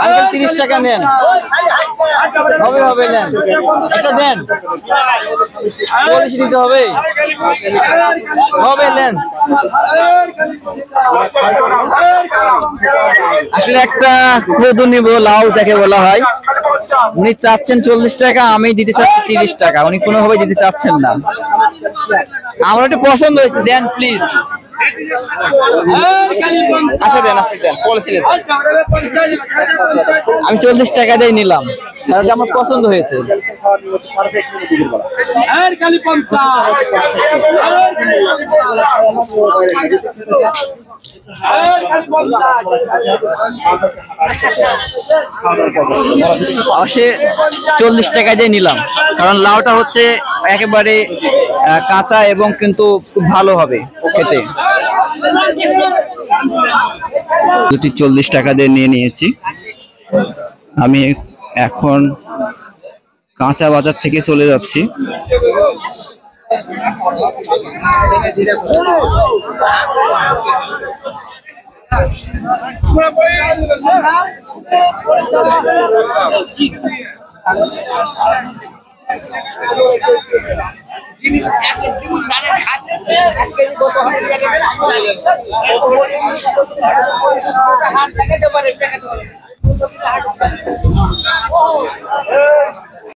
Uncle 30 টাকা নেন, হবে হবে নেন, এটা দেন, পলিশি দিতে হবে, হবে নেন। আসলে একটা কদু নিব, লাউ যাকে বলা হয়, উনি চাচ্ছেন 40 টাকা, আমি দিতে চাচ্ছি 30 টাকা, উনি কোনোভাবে দিতে চাচ্ছেন না। আমার একটু পছন্দ হয়েছে, দেন প্লিজ। আচ্ছা দেন, আপনি দেন, পলিসি দেন। আমি 40 টাকা দিয়ে নিলাম, কারণ আমার পছন্দ হয়েছে। অবশ্যই 40 টাকা দিয়ে নিলাম, কারণ লাউটা হচ্ছে একেবারে কাঁচা এবং কিন্তু খুব ভালো হবে খেতে। দুটি 40 টাকা দিয়ে নিয়ে নিয়েছি। আমি এখন কাঁচা বাজার থেকে চলে যাচ্ছি।